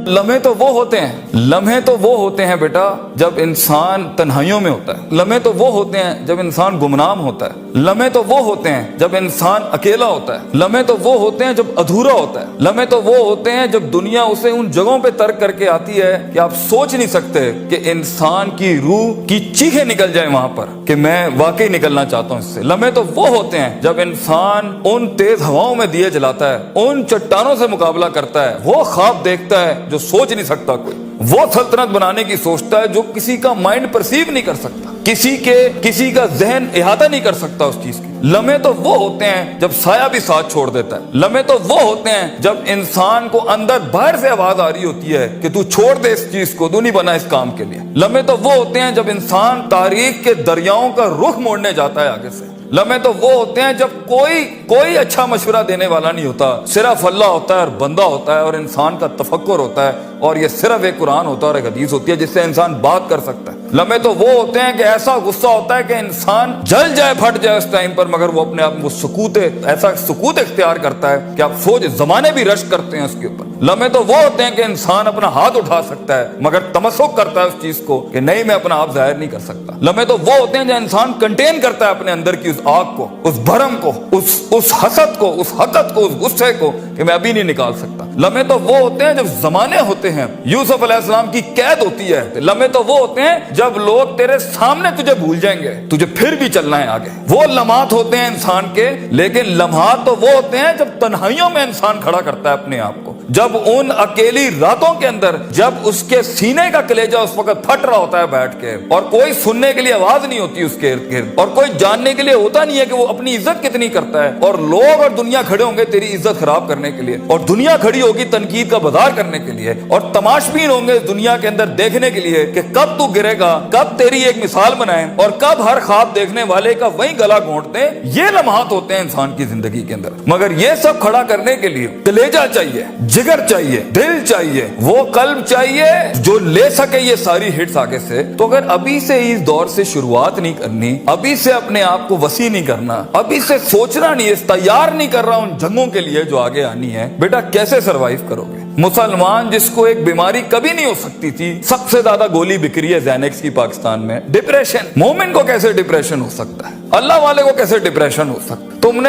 لمحے تو وہ ہوتے ہیں بیٹا جب انسان تنہائیوں میں ہوتا ہے، لمحے تو وہ ہوتے ہیں جب انسان گمنام ہوتا ہے، لمحے تو وہ ہوتے ہیں جب انسان اکیلا ہوتا ہے، لمحے تو وہ ہوتے ہیں جب ادھورا ہوتا ہے، لمحے تو وہ ہوتے ہیں جب دنیا اسے ان جگہوں پہ ترک کر کے آتی ہے کہ آپ سوچ نہیں سکتے کہ انسان کی روح کی چیخیں نکل جائیں وہاں پر کہ میں واقعی نکلنا چاہتا ہوں اس سے۔ لمحے تو وہ ہوتے ہیں جب انسان ان تیز ہواؤں میں دیے جلاتا ہے، ان چٹانوں سے مقابلہ کرتا ہے، وہ خواب دیکھتا ہے جو سوچ نہیں سکتا کوئی، وہ سلطنت بنانے کی سوچتا ہے جو کسی کا مائنڈ پرسیو نہیں کر سکتا، کسی کا ذہن احاطہ نہیں کر سکتا اس چیز کی۔ لمحے تو وہ ہوتے ہیں جب سایہ بھی ساتھ چھوڑ دیتا ہے، لمحے تو وہ ہوتے ہیں جب انسان کو اندر باہر سے آواز آ رہی ہوتی ہے کہ تو چھوڑ دے اس چیز کو، تو نہیں بنا اس کام کے لیے۔ لمحے تو وہ ہوتے ہیں جب انسان تاریخ کے دریاؤں کا رخ موڑنے جاتا ہے آگے سے۔ لمحے تو وہ ہوتے ہیں جب کوئی اچھا مشورہ دینے والا نہیں ہوتا، صرف اللہ ہوتا ہے اور بندہ ہوتا ہے اور انسان کا تفکر ہوتا ہے، اور یہ صرف ایک قرآن ہوتا ہے اور ایک حدیث ہوتی ہے جس سے انسان بات کر سکتا ہے۔ لمحے تو وہ ہوتے ہیں کہ ایسا غصہ ہوتا ہے کہ انسان جل جائے، پھٹ جائے اس ٹائم پر، مگر وہ اپنے آپ کو ایسا سکوت اختیار کرتا ہے کہ آپ سوچ زمانے بھی رشک کرتے ہیں اس کے اوپر۔ لمحے تو وہ ہوتے ہیں کہ انسان اپنا ہاتھ اٹھا سکتا ہے مگر تمسک کرتا ہے اس چیز کو کہ نہیں، میں اپنا آپ ظاہر نہیں کر سکتا۔ لمحے تو وہ ہوتے ہیں جو انسان کنٹین کرتا ہے اپنے اندر کی اس آگ کو، اس بھرم کو، اس حسد کو، اس حقد کو، اس غصے کو کہ میں ابھی نہیں نکال سکتا۔ لمحے تو وہ ہوتے ہیں جب زمانے ہوتے ہیں، یوسف علیہ السلام کی قید ہوتی ہے۔ لمحے تو وہ ہوتے ہیں جب لوگ تیرے سامنے تجھے بھول جائیں گے، تجھے پھر بھی چلنا ہے آگے۔ وہ لمحات ہوتے ہیں انسان کے، لیکن لمحات تو وہ ہوتے ہیں جب تنہائیوں میں انسان کھڑا کرتا ہے اپنے آپ کو، جب ان اکیلی راتوں کے اندر، جب اس کے سینے کا کلیجہ اس وقت پھٹ رہا ہوتا ہے بیٹھ کے، اور کوئی سننے کے لیے آواز نہیں ہوتی اس کے ارد گرد، اور کوئی جاننے کے لیے ہوتا نہیں ہے کہ وہ اپنی عزت کتنی کرتا ہے، اور لوگ اور دنیا کھڑے ہوں گے تیری عزت خراب کرنے کے لیے، اور دنیا کھڑی ہوگی تنقید کا بازار کرنے کے لیے، اور تماشبین ہوں گے اس دنیا کے اندر دیکھنے کے لیے کہ کب تو گرے گا، کب تیری ایک مثال بنائیں، اور کب ہر خواب دیکھنے والے کا وہیں گلا گھونٹ دیں۔ یہ لمحات ہوتے ہیں انسان کی زندگی کے اندر، مگر یہ سب کھڑا کرنے کے لیے کلیجہ چاہیے، جگر چاہیے، دل چاہیے، وہ قلب چاہیے جو لے سکے یہ ساری ہٹس آگے سے۔ تو اگر ابھی سے اس دور سے شروعات نہیں کرنی، ابھی سے اپنے آپ کو وسیع نہیں کرنا، ابھی سے سوچنا نہیں، اس تیار نہیں کر رہا ان جنگوں کے لیے جو آگے آنی ہے، بیٹا کیسے سروائیو کرو گے؟ مسلمان جس کو ایک بیماری کبھی نہیں ہو سکتی تھی، سب سے زیادہ گولی بک رہی ہے زینکس کی پاکستان میں، ڈپریشن۔ مومن کو کیسے ڈپریشن ہو سکتا ہے؟ اللہ والے کو کیسے ڈپریشن ہو سکتا ہے؟ تم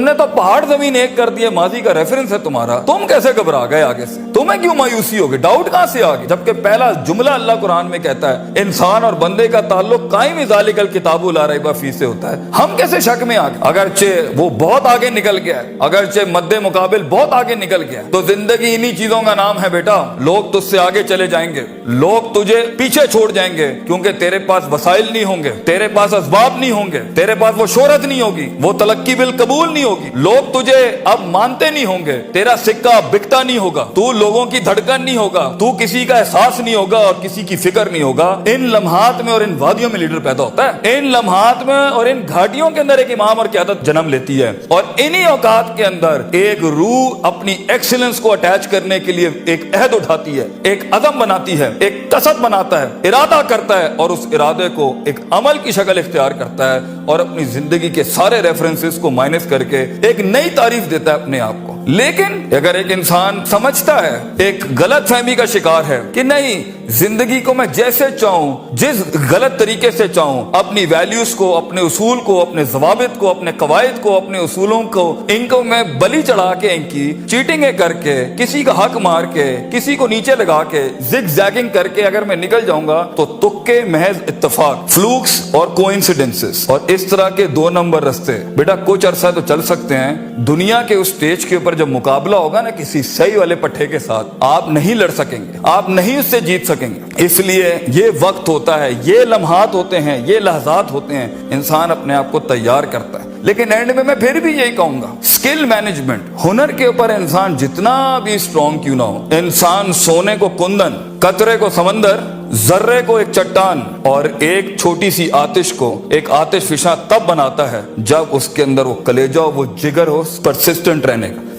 نے تو پہاڑ زمین ایک کر دی ہے، ماضی کا ریفرنس ہے تمہارا، تم کیسے گھبرا گئے آگے سے؟ تمہیں کیوں مایوسی ہوگی؟ ڈاؤٹ کہاں سے آگے؟ جبکہ پہلا جملہ اللہ قرآن میں کہتا ہے انسان اور بندے کا تعلق قائم ذالک الکتاب لا ریب فیہ سے ہوتا ہے۔ ہم کیسے شک میں آگے؟ اگرچہ وہ بہت آگے نکل گیا ہے، اگرچہ مد مقابل بہت آگے نکل گیا ہے، تو زندگی انہی چیزوں کا نام ہے بیٹا۔ لوگ تجھ سے آگے چلے جائیں گے، لوگ تجھے پیچھے چھوڑ جائیں گے، کیونکہ تیرے پاس وسائل نہیں ہوں گے، تیرے پاس اسباب نہیں ہوں گے، تیرے پاس وہ شہرت نہیں ہوگی، وہ تلقی بالقبول نہیں ہوگی، لوگ تجھے اب مانتے نہیں ہوں گے، تیرا سکہ بکتا نہیں ہوگا، تو لوگوں کی دھڑکن نہیں ہوگا، تو کسی کا احساس نہیں ہوگا اور کسی کی فکر نہیں ہوگا۔ ان لمحات میں اور ان وادیوں میں لیڈر پیدا ہوتا ہے، ان لمحات میں اور ان گھاٹیوں کے اندر ایک امام اور قیادت جنم لیتی ہے، اور انہی اوقات کے اندر ایک روح اپنی ایکسیلنس کو اٹیچ کرنے کے لیے ایک عہد اٹھاتی ہے، ایک عزم بناتی ہے، ایک قصد بناتا ہے، ارادہ کرتا ہے، اور اس ارادے کو ایک عمل کی شکل اختیار کرتا ہے، اور اپنی زندگی کے سارے ریفرنسز کو مائنس کر کے ایک نئی تعریف دیتا ہے اپنے آپ کو۔ لیکن اگر ایک انسان سمجھتا ہے، ایک غلط فہمی کا شکار ہے کہ نہیں، زندگی کو میں جیسے چاہوں، جس غلط طریقے سے چاہوں، اپنی ویلیوز کو، اپنے اصول کو، اپنے ضوابط کو، اپنے قواعد کو، اپنے اصولوں کو، ان کو میں بلی چڑھا کے، ان کی چیٹنگیں کر کے، کسی کا حق مار کے، کسی کو نیچے لگا کے، زگ زیگنگ کر کے اگر میں نکل جاؤں گا تو تکے، محض اتفاق، فلوکس اور کوئنسیڈنسز، اور اس طرح کے 2 نمبر رستے بیٹا کچھ عرصہ تو چل سکتے ہیں۔ دنیا کے اس سٹیج کے اوپر جب مقابلہ ہوگا نا کسی صحیح والے پٹھے کے ساتھ، آپ نہیں لڑ سکیں گے، آپ نہیں اس سے جیت سکیں گے۔ اس لیے یہ وقت ہوتا ہے، یہ لمحات ہوتے ہیں، یہ لحظات ہوتے ہیں، انسان اپنے آپ کو تیار کرتا ہے۔ لیکن اینڈ میں پھر بھی یہی کہوں گا، سکل مینجمنٹ، ہنر کے اوپر انسان جتنا بھی اسٹرانگ کیوں نہ ہو، انسان سونے کو کندن، قطرے کو سمندر، ذرے کو ایک چٹان، اور ایک چھوٹی سی آتش کو ایک آتش فشاں تب بناتا ہے جب اس کے اندر وہ کلیجہ، وہ جگر ہو پرسسٹنٹ رہنے کا،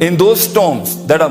in those storms that are